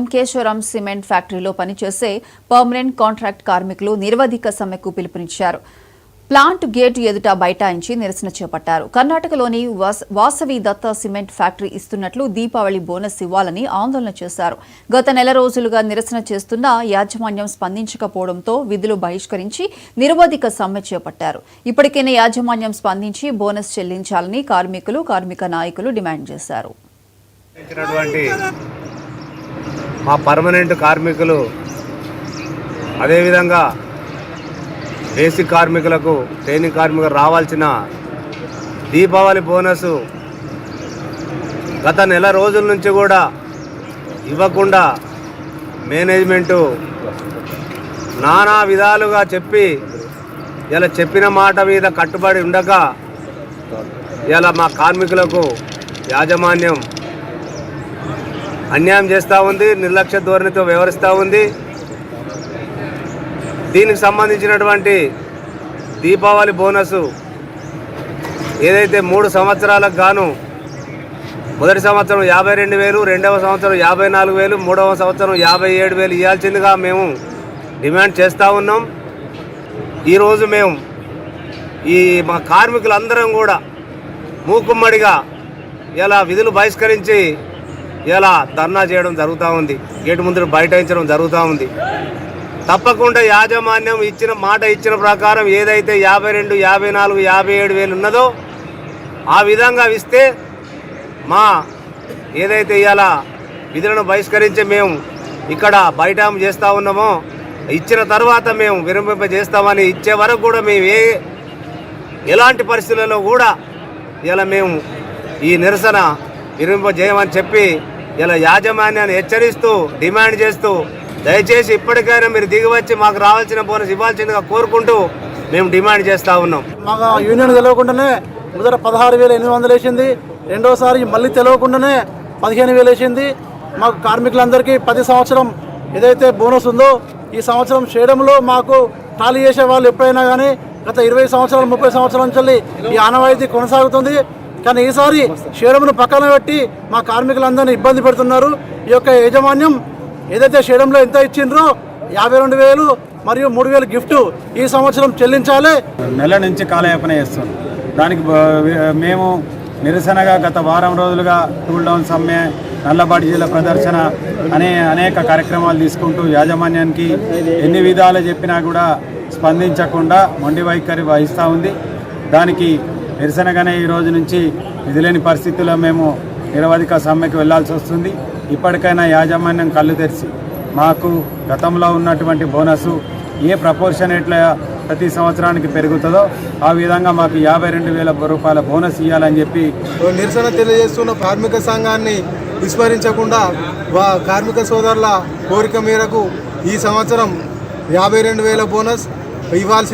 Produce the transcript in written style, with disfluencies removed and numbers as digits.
ఓంకేశ్వరం cement ఫ్యాక్టరీలో పనిచేసే permanent contract కార్మికులు నిరవధిక సమ్మెకు పిలుపునిచ్చారు. ప్లాంట్ గేటు ఎదుట బైఠాయించి నిరసన చేపట్టారు. కర్ణాటకలోని వాసవి దత్త సిమెంట్ ఫ్యాక్టరీ ఇస్తున్నట్లు దీపావళి బోనస్ ఇవ్వాలని ఆందోళన చేశారు. గత నెల రోజులుగా నిరసన చేస్తున్న యాజమాన్యం స్పందించకపోవడంతో విధులు బహిష్కరించి నిరవధిక సమ్మె చేపట్టారు. ఇప్పటికైనా యాజమాన్యం స్పందించి బోనస్ చెల్లించాలని కార్మికులు, కార్మిక నాయకులు డిమాండ్ చేశారు. మా పర్మనెంట్ కార్మికులు అదేవిధంగా బేసిక్ కార్మికులకు, ట్రైనింగ్ కార్మికులకు రావాల్సిన దీపావళి బోనస్ గత నెల రోజుల నుంచి కూడా ఇవ్వకుండా మేనేజ్మెంటు నానా విధాలుగా చెప్పి ఇలా చెప్పిన మాట మీద కట్టుబడి ఉండక ఇలా మా కార్మికులకు యాజమాన్యం అన్యాయం చేస్తూ ఉంది, నిర్లక్ష్య ధోరణితో వ్యవహరిస్తూ ఉంది. దీనికి సంబంధించినటువంటి దీపావళి బోనసు ఏదైతే 3 సంవత్సరాలకు గాను మొదటి సంవత్సరం 52,000, రెండవ సంవత్సరం 54,000, మూడవ సంవత్సరం 57,000 ఇవ్వాల్సిందిగా మేము డిమాండ్ చేస్తూ ఉన్నాం. ఈరోజు మేము మా కార్మికులందరం కూడా మూకుమ్మడిగా ఇలా విధులు బహిష్కరించి ఇలా ధర్నా చేయడం జరుగుతూ ఉంది, గేటు ముందు బైఠాయించడం జరుగుతూ ఉంది. తప్పకుండా యాజమాన్యం ఇచ్చిన ప్రకారం ఏదైతే 52, 54, 57,000 ఉన్నదో ఆ విధంగా ఇస్తే మా ఏదైతే ఇవాళ విధులను బహిష్కరించి మేము ఇక్కడ బైఠాం చేస్తూ ఉన్నామో ఇచ్చిన తర్వాత మేము విరమింపజేస్తామని ఇచ్చే వరకు కూడా మేము ఎలాంటి పరిస్థితులలో కూడా ఇలా మేము ఈ నిరసన విరమింపజేయమని చెప్పి ఇలా యాజమాన్యాన్ని హెచ్చరిస్తూ డిమాండ్ చేస్తూ దయచేసి ఇప్పటికైనా మీరు దిగివచ్చి మాకు రావాల్సిన బోనస్ ఇవ్వాల్సిందిగా కోరుకుంటూ మేము డిమాండ్ చేస్తూ ఉన్నాం. మాకు యూనియన్ తెలియకుండానే మొదట 16,800 వేసింది, రెండోసారి మళ్ళీ తెలియకుండానే 15,000 వేసింది. మాకు కార్మికులందరికీ 10 సంవత్సరం ఏదైతే బోనస్ ఉందో ఈ సంవత్సరం చేయడంలో మాకు ఖాళీ చేసే వాళ్ళు ఎప్పుడైనా కానీ గత 20 సంవత్సరాలు 30 సంవత్సరాల నుంచి ఈ ఆనవాయితీ కొనసాగుతుంది. కానీ ఈసారి షేడంను పక్కన పెట్టి మా కార్మికులందరినీ ఇబ్బంది పెడుతున్నారు. ఈ యొక్క యాజమాన్యం ఏదైతే షేడంలో ఎంత ఇచ్చిండ్రో 52,000 మరియు 3,000 గిఫ్ట్ ఈ సంవత్సరం చెల్లించాలి. నెల నుంచి కాలయాపన చేస్తాం. దానికి మేము నిరసనగా గత వారం రోజులుగా టూల్ డౌన్ సమ్మె, నల్ల బాటిజీల ప్రదర్శన అనేక కార్యక్రమాలు తీసుకుంటూ యాజమాన్యానికి ఎన్ని విధాలు చెప్పినా కూడా స్పందించకుండా మొండి వైఖరి వహిస్తూ ఉంది. దానికి నిరసనగానే ఈ రోజు నుంచి విధులేని పరిస్థితుల్లో మేము నిరవధిక సమ్మెకు వెళ్లాల్సి వస్తుంది. ఇప్పటికైనా యాజమాన్యం కళ్ళు తెరిచి మాకు గతంలో ఉన్నటువంటి బోనసు ఏ ప్రపోర్షనేట్లా ప్రతి సంవత్సరానికి పెరుగుతుందో ఆ విధంగా మాకు 52,000 రూపాయల బోనస్ ఇవ్వాలని చెప్పి నిరసన తెలియజేస్తున్న కార్మిక సంఘాన్ని విస్మరించకుండా కార్మిక సోదరుల కోరిక మేరకు ఈ సంవత్సరం 52,000 బోనస్ ఇవ్వాల్సింది